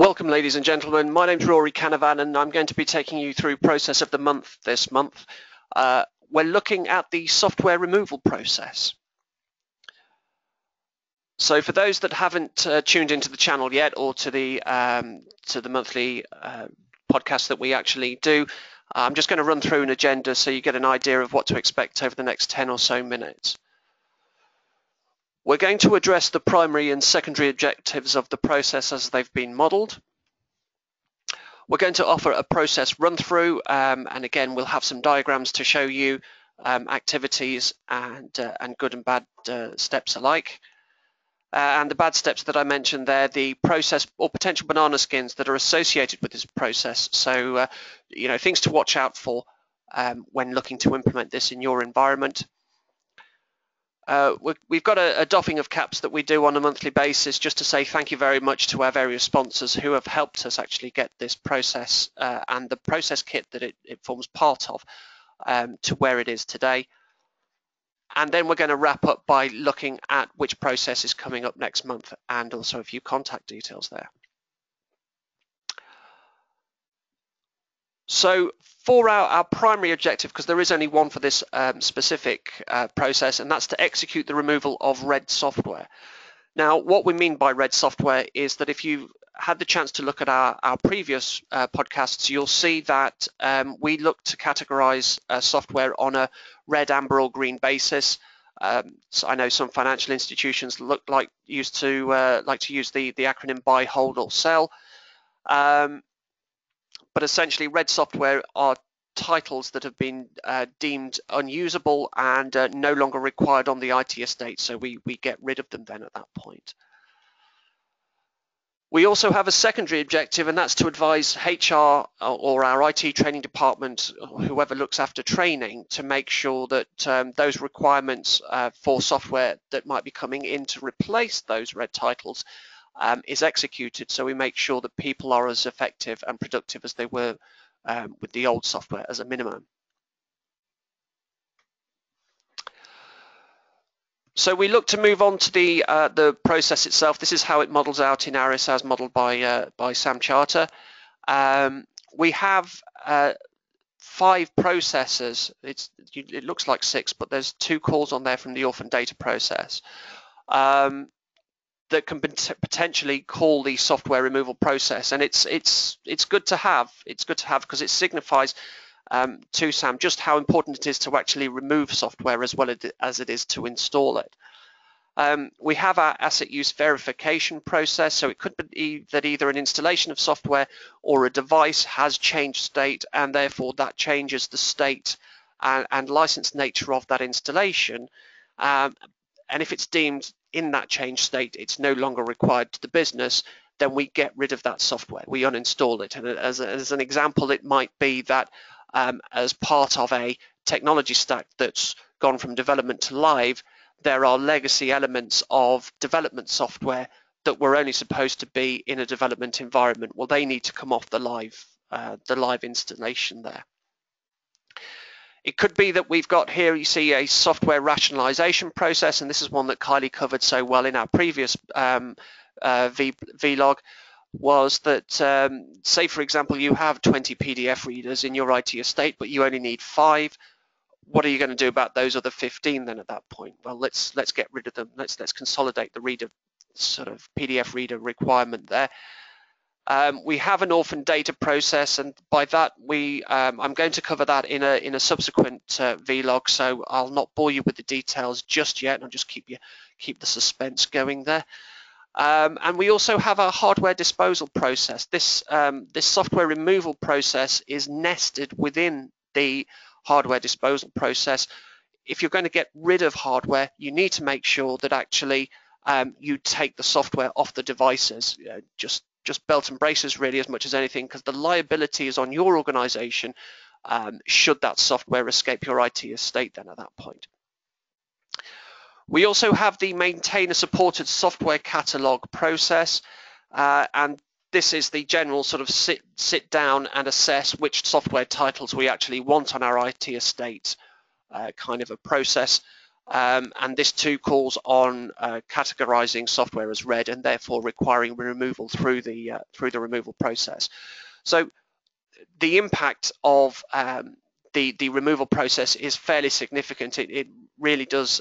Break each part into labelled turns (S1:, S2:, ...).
S1: Welcome, ladies and gentlemen. My name's Rory Canavan, and I'm going to be taking you through process of the month this month. We're looking at the software removal process. So for those that haven't tuned into the channel yet, or to the monthly podcast that we actually do, I'm just going to run through an agenda so you get an idea of what to expect over the next 10 or so minutes. We're going to address the primary and secondary objectives of the process as they've been modelled. We're going to offer a process run through, and again we'll have some diagrams to show you activities and good and bad steps alike. And the bad steps that I mentioned there, the process or potential banana skins that are associated with this process. So things to watch out for when looking to implement this in your environment. We've got a doffing of caps that we do on a monthly basis just to say thank you very much to our various sponsors who have helped us actually get this process and the process kit that it forms part of to where it is today. And then we're going to wrap up by looking at which process is coming up next month and also a few contact details there. So for our primary objective, because there is only one for this specific process, and that's to execute the removal of red software. Now, what we mean by red software is that if you had the chance to look at our previous podcasts, you'll see that we look to categorize software on a red, amber, or green basis. So I know some financial institutions like to use the acronym buy, hold, or sell. But essentially, red software are titles that have been deemed unusable and no longer required on the IT estate, so we get rid of them then at that point. We also have a secondary objective, and that's to advise HR or our IT training department, or whoever looks after training, to make sure that those requirements for software that might be coming in to replace those red titles is executed, so we make sure that people are as effective and productive as they were with the old software as a minimum. So we look to move on to the process itself. This is how it models out in ARIS as modelled by Sam Charter. We have 5 processes. It looks like 6, but there's 2 calls on there from the orphan data process. That can potentially call the software removal process, and it's good to have. It's good to have because it signifies to Sam just how important it is to actually remove software as well as it is to install it. We have our asset use verification process, so it could be that either an installation of software or a device has changed state, and therefore that changes the state and license nature of that installation. And if it's deemed in that change state it's no longer required to the business, then we get rid of that software. We uninstall it. And as an example, it might be that as part of a technology stack that's gone from development to live, there are legacy elements of development software that were only supposed to be in a development environment. Well, they need to come off the live installation there. It could be that we've got here, you see a software rationalization process, and this is one that Kylie covered so well in our previous vlog, was that, say for example, you have 20 PDF readers in your IT estate, but you only need 5. What are you going to do about those other 15 then at that point? Well, let's get rid of them. Let's consolidate the reader sort of PDF reader requirement there. We have an orphan data process, and by that I'm going to cover that in a subsequent vlog, so I'll not bore you with the details just yet. I'll just keep the suspense going there. And we also have a hardware disposal process. This software removal process is nested within the hardware disposal process. If you're going to get rid of hardware, you need to make sure that actually you take the software off the devices. Just belt and braces really as much as anything, because the liability is on your organization should that software escape your IT estate then at that point. We also have the maintainer supported software catalog process, and this is the general sort of sit down and assess which software titles we actually want on our IT estate kind of a process. and this too calls on categorizing software as red and therefore requiring removal through the removal process. So the impact of the removal process is fairly significant. It really does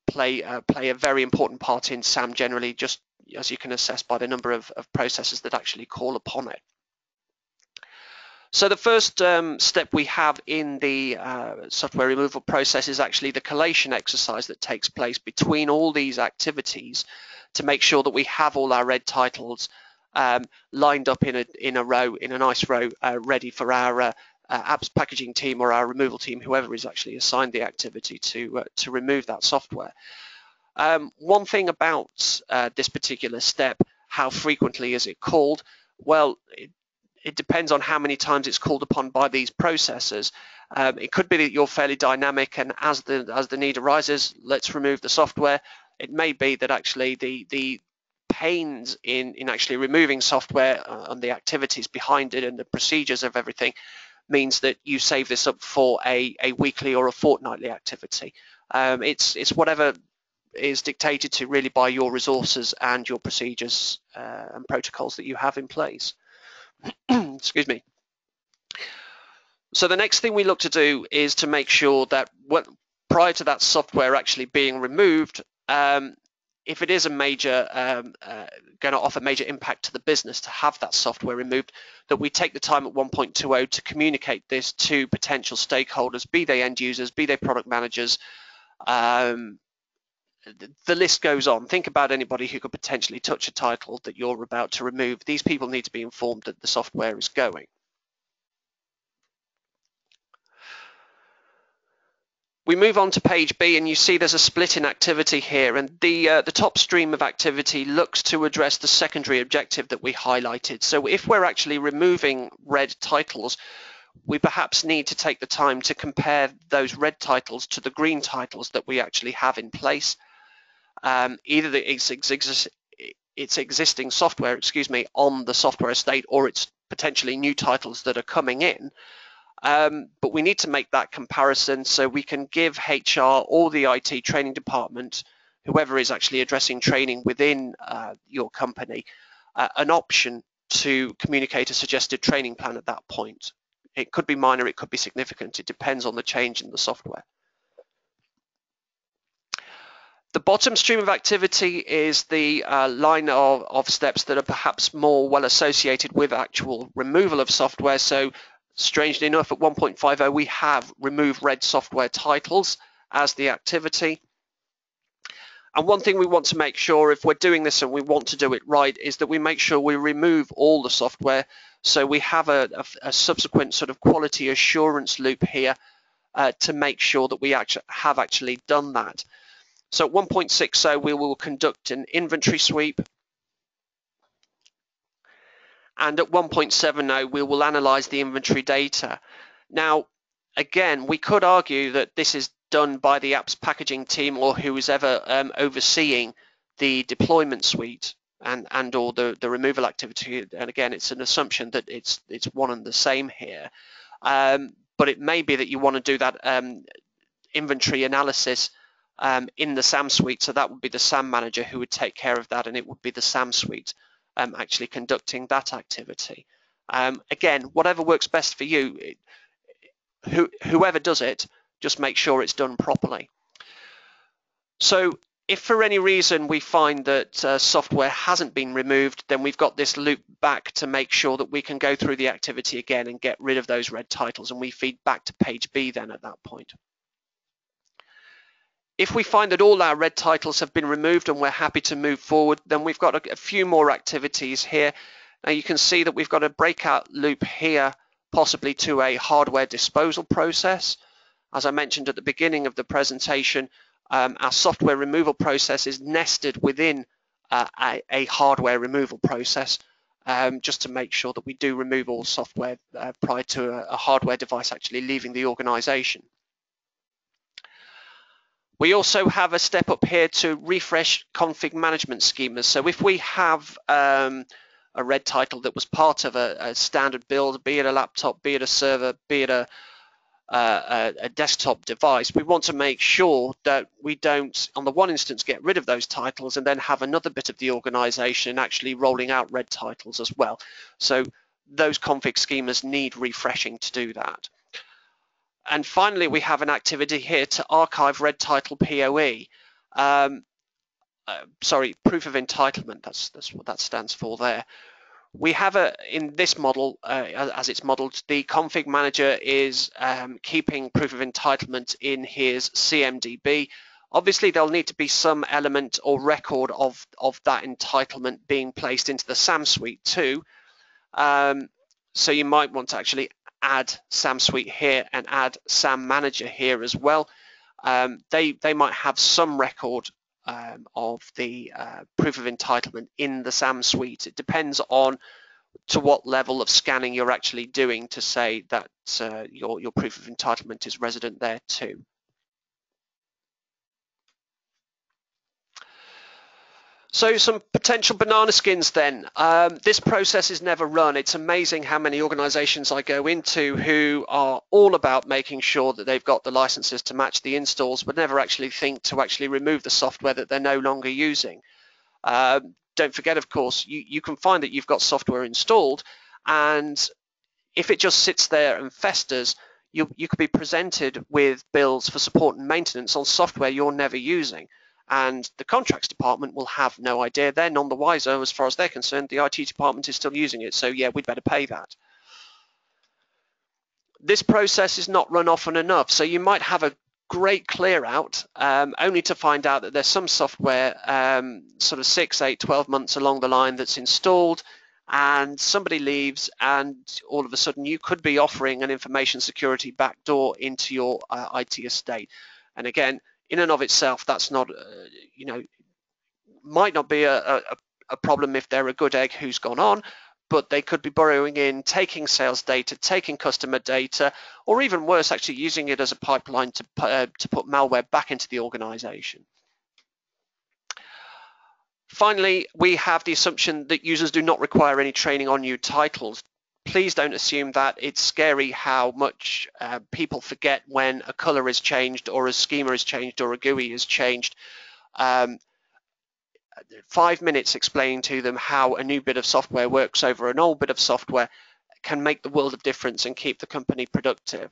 S1: play a very important part in SAM generally, just as you can assess by the number of processes that actually call upon it. So the first step we have in the software removal process is actually the collation exercise that takes place between all these activities to make sure that we have all our red titles lined up in a row, in a nice row, ready for our apps packaging team or our removal team, whoever is actually assigned the activity to remove that software. One thing about this particular step, how frequently is it called? Well, it depends on how many times it's called upon by these processors. It could be that you're fairly dynamic, and as the need arises, let's remove the software. It may be that actually the pains in actually removing software and the activities behind it and the procedures of everything means that you save this up for a weekly or a fortnightly activity. It's whatever is dictated to really by your resources and your procedures and protocols that you have in place. Excuse me. So the next thing we look to do is to make sure that prior to that software actually being removed, if it is a major going to offer major impact to the business to have that software removed, that we take the time at 1.20 to communicate this to potential stakeholders, be they end users, be they product managers. The list goes on. Think about anybody who could potentially touch a title that you're about to remove. These people need to be informed that the software is going. We move on to page B, and you see there's a split in activity here, and the top stream of activity looks to address the secondary objective that we highlighted. So if we're actually removing red titles, we perhaps need to take the time to compare those red titles to the green titles that we actually have in place. Either its existing software, on the software estate, or it's potentially new titles that are coming in. But we need to make that comparison so we can give HR or the IT training department, whoever is actually addressing training within your company, an option to communicate a suggested training plan at that point. It could be minor, it could be significant. It depends on the change in the software. The bottom stream of activity is the line of steps that are perhaps more well associated with actual removal of software. So strangely enough, at 1.50 we have remove red software titles as the activity. And one thing we want to make sure, if we're doing this and we want to do it right, is that we make sure we remove all the software. So we have a subsequent sort of quality assurance loop here to make sure that we have actually done that. So at 1.60 we will conduct an inventory sweep, and at 1.70 we will analyze the inventory data. Now again, we could argue that this is done by the apps packaging team or who is ever overseeing the deployment suite and or the removal activity, and again it's an assumption that it's one and the same here, but it may be that you want to do that inventory analysis in the SAM suite, so that would be the SAM manager who would take care of that, and it would be the SAM suite actually conducting that activity. Again, whatever works best for you, whoever does it, just make sure it's done properly. So if for any reason we find that software hasn't been removed, then we've got this loop back to make sure that we can go through the activity again and get rid of those red titles, and we feed back to page B then at that point. If we find that all our red titles have been removed and we're happy to move forward, then we've got a few more activities here. Now you can see that we've got a breakout loop here, possibly to a hardware disposal process. As I mentioned at the beginning of the presentation, our software removal process is nested within a hardware removal process, just to make sure that we do remove all software prior to a hardware device actually leaving the organization. We also have a step up here to refresh config management schemas. So if we have a red title that was part of a standard build, be it a laptop, be it a server, be it a desktop device, we want to make sure that we don't, on the one instance, get rid of those titles and then have another bit of the organization actually rolling out red titles as well. So those config schemas need refreshing to do that. And finally, we have an activity here to archive red title POE. Sorry, proof of entitlement, that's what that stands for there. We have in this model, as it's modeled, the config manager is keeping proof of entitlement in his CMDB. Obviously, there'll need to be some element or record of that entitlement being placed into the SAM suite too. So you might want to actually add SAM suite here and add SAM manager here as well. They might have some record of the proof of entitlement in the SAM suite. It depends on to what level of scanning you're actually doing to say that your proof of entitlement is resident there too. So some potential banana skins then. This process is never run. It's amazing how many organizations I go into who are all about making sure that they've got the licenses to match the installs, but never actually think to actually remove the software that they're no longer using. Don't forget, of course, you can find that you've got software installed, and if it just sits there and festers, you could be presented with bills for support and maintenance on software you're never using. And the contracts department will have no idea. They're none the wiser as far as they're concerned. The IT department is still using it, so yeah, we'd better pay that. This process is not run often enough, so you might have a great clear out only to find out that there's some software sort of 6, 8, 12 months along the line that's installed, and somebody leaves, and all of a sudden you could be offering an information security backdoor into your IT estate. And again, in and of itself, that's not, you know, might not be a problem if they're a good egg who's gone on, but they could be borrowing in, taking sales data, taking customer data, or even worse, actually using it as a pipeline to put malware back into the organization. Finally, we have the assumption that users do not require any training on new titles. Please don't assume that. It's scary how much people forget when a color is changed, or a schema is changed, or a GUI is changed. 5 minutes explaining to them how a new bit of software works over an old bit of software can make the world of difference and keep the company productive.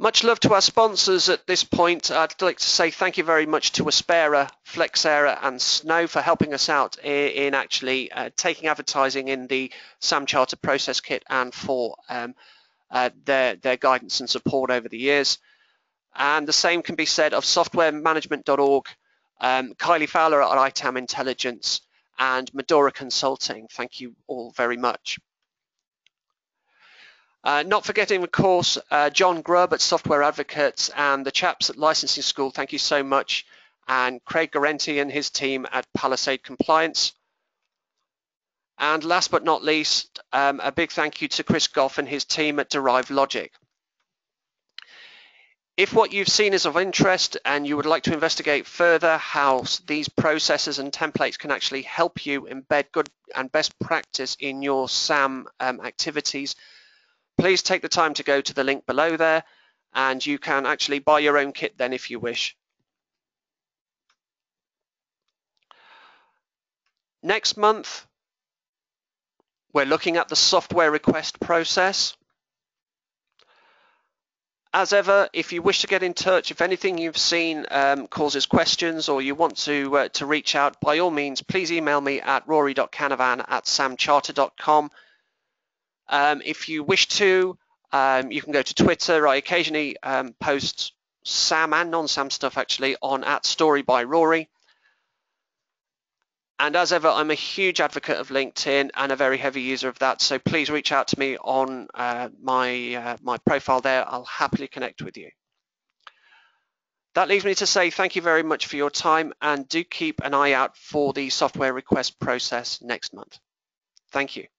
S1: Much love to our sponsors at this point. I'd like to say thank you very much to Aspera, Flexera and Snow for helping us out in actually taking advertising in the SAM Charter Process Kit, and for their guidance and support over the years. And the same can be said of softwaremanagement.org, Kylie Fowler at ITAM Intelligence, and Medora Consulting. Thank you all very much. Not forgetting, of course, John Grubb at Software Advocates and the chaps at Licensing School, thank you so much, and Craig Garenti and his team at Palisade Compliance. And last but not least, a big thank you to Chris Goff and his team at Derived Logic. If what you've seen is of interest and you would like to investigate further how these processes and templates can actually help you embed good and best practice in your SAM activities, please take the time to go to the link below there, and you can actually buy your own kit then if you wish. Next month, we're looking at the software request process. As ever, if you wish to get in touch, if anything you've seen causes questions, or you want to reach out, by all means, please email me at rory.canavan@samcharter.com. If you wish to, you can go to Twitter. I occasionally post SAM and non-SAM stuff actually on @StoryByRory. And as ever, I'm a huge advocate of LinkedIn and a very heavy user of that. So please reach out to me on my profile there. I'll happily connect with you. That leaves me to say thank you very much for your time, and do keep an eye out for the software request process next month. Thank you.